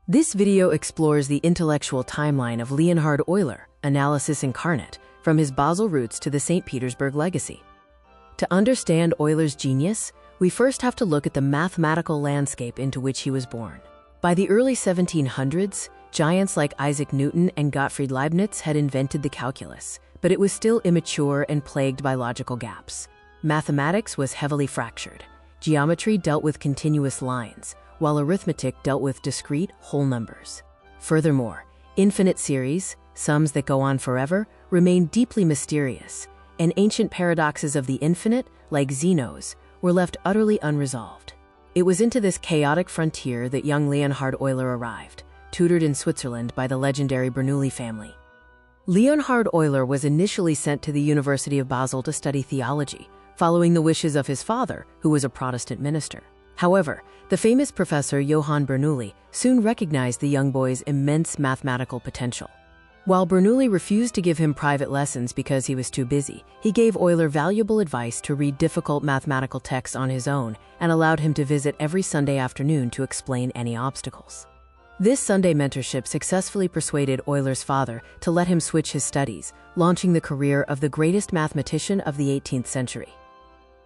This video explores the intellectual timeline of Leonhard Euler, analysis incarnate, from his Basel roots to the St. Petersburg legacy. To understand Euler's genius, we first have to look at the mathematical landscape into which he was born. By the early 1700s, giants like Isaac Newton and Gottfried Leibniz had invented the calculus, but it was still immature and plagued by logical gaps. Mathematics was heavily fractured. Geometry dealt with continuous lines, while arithmetic dealt with discrete whole numbers. Furthermore, infinite series, sums that go on forever, remain deeply mysterious, and ancient paradoxes of the infinite, like Zeno's, were left utterly unresolved. It was into this chaotic frontier that young Leonhard Euler arrived, tutored in Switzerland by the legendary Bernoulli family. Leonhard Euler was initially sent to the University of Basel to study theology, following the wishes of his father, who was a Protestant minister. However, the famous professor Johann Bernoulli soon recognized the young boy's immense mathematical potential. While Bernoulli refused to give him private lessons because he was too busy, he gave Euler valuable advice to read difficult mathematical texts on his own and allowed him to visit every Sunday afternoon to explain any obstacles. This Sunday mentorship successfully persuaded Euler's father to let him switch his studies, launching the career of the greatest mathematician of the 18th century.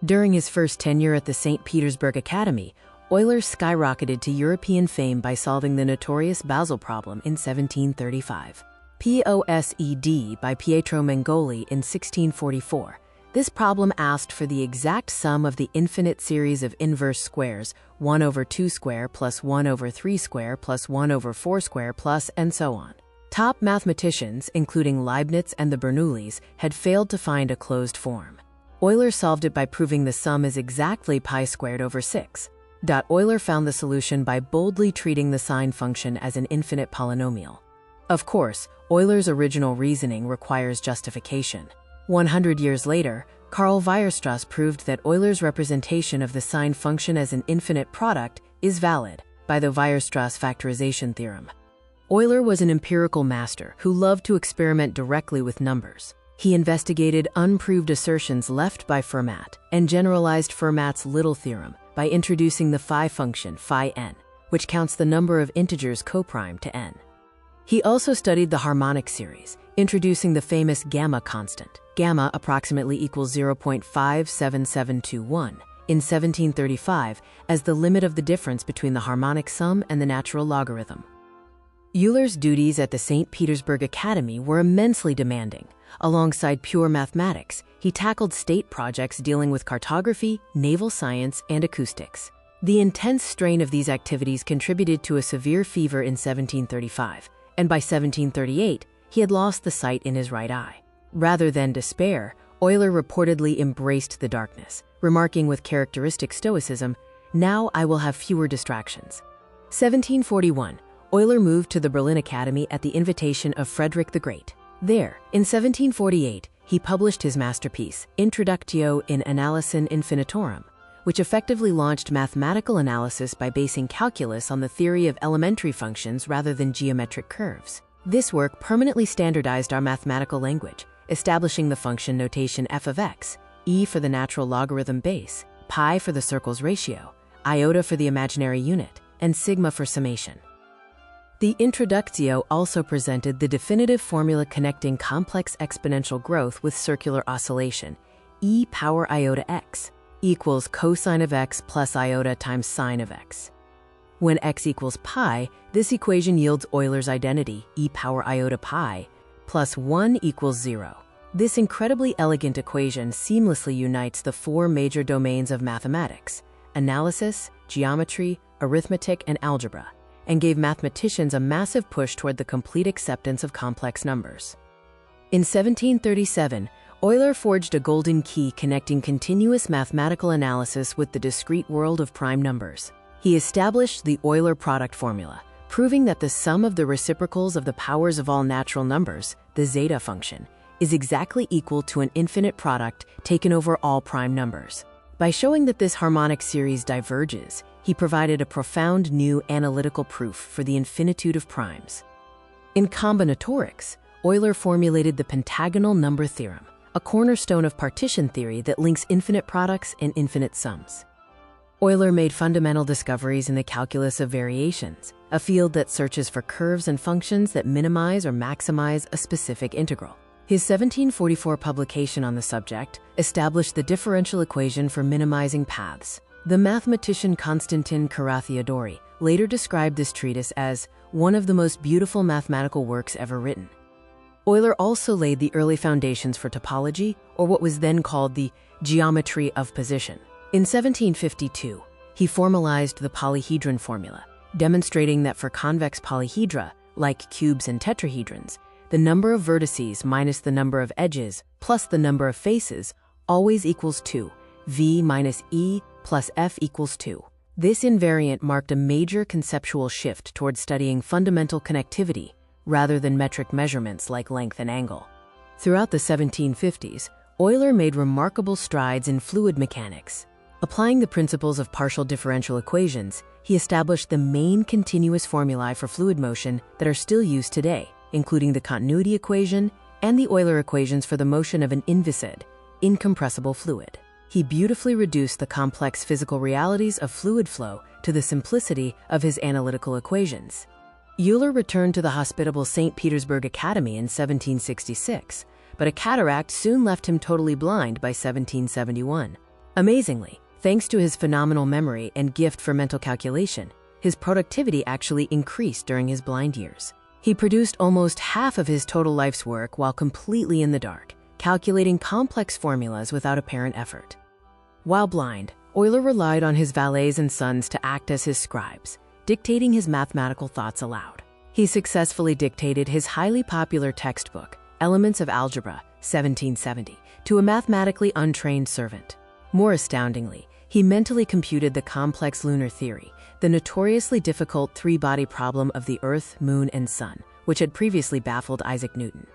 During his first tenure at the St. Petersburg Academy, Euler skyrocketed to European fame by solving the notorious Basel Problem in 1735. Posed by Pietro Mengoli in 1644. This problem asked for the exact sum of the infinite series of inverse squares, 1 over 2 square plus 1 over 3 square plus 1 over 4 square plus and so on. Top mathematicians, including Leibniz and the Bernoullis, had failed to find a closed form. Euler solved it by proving the sum is exactly pi squared over 6. Euler found the solution by boldly treating the sine function as an infinite polynomial. Of course, Euler's original reasoning requires justification. 100 years later, Carl Weierstrass proved that Euler's representation of the sine function as an infinite product is valid by the Weierstrass factorization theorem. Euler was an empirical master who loved to experiment directly with numbers. He investigated unproved assertions left by Fermat and generalized Fermat's little theorem by introducing the phi function phi n, which counts the number of integers coprime to n. He also studied the harmonic series, introducing the famous gamma constant, gamma approximately equals 0.57721, in 1735 as the limit of the difference between the harmonic sum and the natural logarithm. Euler's duties at the St. Petersburg Academy were immensely demanding. Alongside pure mathematics, he tackled state projects dealing with cartography, naval science, and acoustics. The intense strain of these activities contributed to a severe fever in 1735, and by 1738, he had lost the sight in his right eye. Rather than despair, Euler reportedly embraced the darkness, remarking with characteristic stoicism, "Now I will have fewer distractions." 1741, Euler moved to the Berlin Academy at the invitation of Frederick the Great. There, in 1748, he published his masterpiece, Introductio in Analysum Infinitorum, which effectively launched mathematical analysis by basing calculus on the theory of elementary functions rather than geometric curves. This work permanently standardized our mathematical language, establishing the function notation f of x, e for the natural logarithm base, pi for the circle's ratio, iota for the imaginary unit, and sigma for summation. The Introductio also presented the definitive formula connecting complex exponential growth with circular oscillation, e power iota x equals cosine of x plus iota times sine of x. When x equals pi, this equation yields Euler's identity, e power iota pi, plus 1 equals 0. This incredibly elegant equation seamlessly unites the four major domains of mathematics: analysis, geometry, arithmetic, and algebra, and gave mathematicians a massive push toward the complete acceptance of complex numbers. In 1737, Euler forged a golden key connecting continuous mathematical analysis with the discrete world of prime numbers. He established the Euler product formula, proving that the sum of the reciprocals of the powers of all natural numbers, the zeta function, is exactly equal to an infinite product taken over all prime numbers. By showing that this harmonic series diverges, he provided a profound new analytical proof for the infinitude of primes. In combinatorics, Euler formulated the Pentagonal Number Theorem, a cornerstone of partition theory that links infinite products and infinite sums. Euler made fundamental discoveries in the calculus of variations, a field that searches for curves and functions that minimize or maximize a specific integral. His 1744 publication on the subject established the differential equation for minimizing paths. The mathematician Constantin Carathéodory later described this treatise as one of the most beautiful mathematical works ever written. Euler also laid the early foundations for topology, or what was then called the geometry of position. In 1752, he formalized the polyhedron formula, demonstrating that for convex polyhedra, like cubes and tetrahedrons, the number of vertices minus the number of edges plus the number of faces always equals 2, V minus E plus F equals 2. This invariant marked a major conceptual shift towards studying fundamental connectivity rather than metric measurements like length and angle. Throughout the 1750s, Euler made remarkable strides in fluid mechanics. Applying the principles of partial differential equations, he established the main continuous formulae for fluid motion that are still used today, including the continuity equation and the Euler equations for the motion of an inviscid, incompressible fluid. He beautifully reduced the complex physical realities of fluid flow to the simplicity of his analytical equations. Euler returned to the hospitable St. Petersburg Academy in 1766, but a cataract soon left him totally blind by 1771. Amazingly, thanks to his phenomenal memory and gift for mental calculation, his productivity actually increased during his blind years. He produced almost half of his total life's work while completely in the dark, calculating complex formulas without apparent effort. While blind, Euler relied on his valets and sons to act as his scribes, dictating his mathematical thoughts aloud. He successfully dictated his highly popular textbook, Elements of Algebra, 1770, to a mathematically untrained servant. More astoundingly, he mentally computed the complex lunar theory, the notoriously difficult three-body problem of the Earth, Moon, and Sun, which had previously baffled Isaac Newton.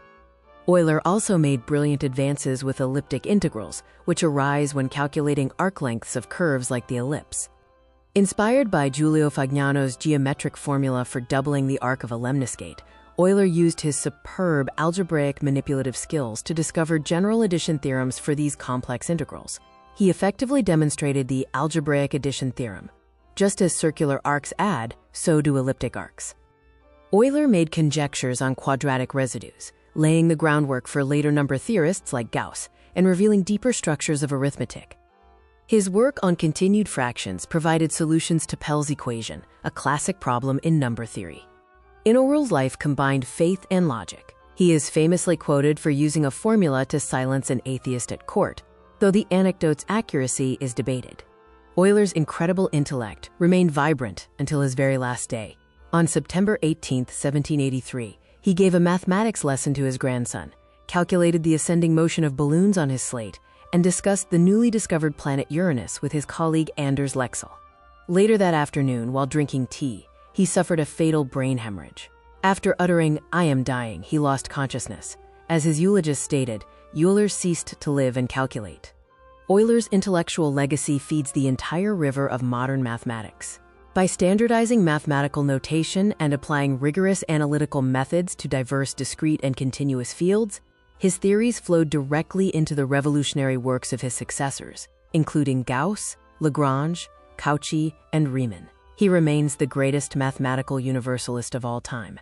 Euler also made brilliant advances with elliptic integrals, which arise when calculating arc lengths of curves like the ellipse. Inspired by Giulio Fagnano's geometric formula for doubling the arc of a lemniscate, Euler used his superb algebraic manipulative skills to discover general addition theorems for these complex integrals. He effectively demonstrated the algebraic addition theorem. Just as circular arcs add, so do elliptic arcs. Euler made conjectures on quadratic residues, laying the groundwork for later number theorists like Gauss, and revealing deeper structures of arithmetic. His work on continued fractions provided solutions to Pell's equation, a classic problem in number theory. Euler's life combined faith and logic. He is famously quoted for using a formula to silence an atheist at court, though the anecdote's accuracy is debated. Euler's incredible intellect remained vibrant until his very last day. On September 18, 1783, he gave a mathematics lesson to his grandson, calculated the ascending motion of balloons on his slate, and discussed the newly discovered planet Uranus with his colleague Anders Lexell. Later that afternoon, while drinking tea, he suffered a fatal brain hemorrhage. After uttering, "I am dying," he lost consciousness. As his eulogist stated, Euler ceased to live and calculate. Euler's intellectual legacy feeds the entire river of modern mathematics. By standardizing mathematical notation and applying rigorous analytical methods to diverse discrete and continuous fields, his theories flowed directly into the revolutionary works of his successors, including Gauss, Lagrange, Cauchy, and Riemann. He remains the greatest mathematical universalist of all time.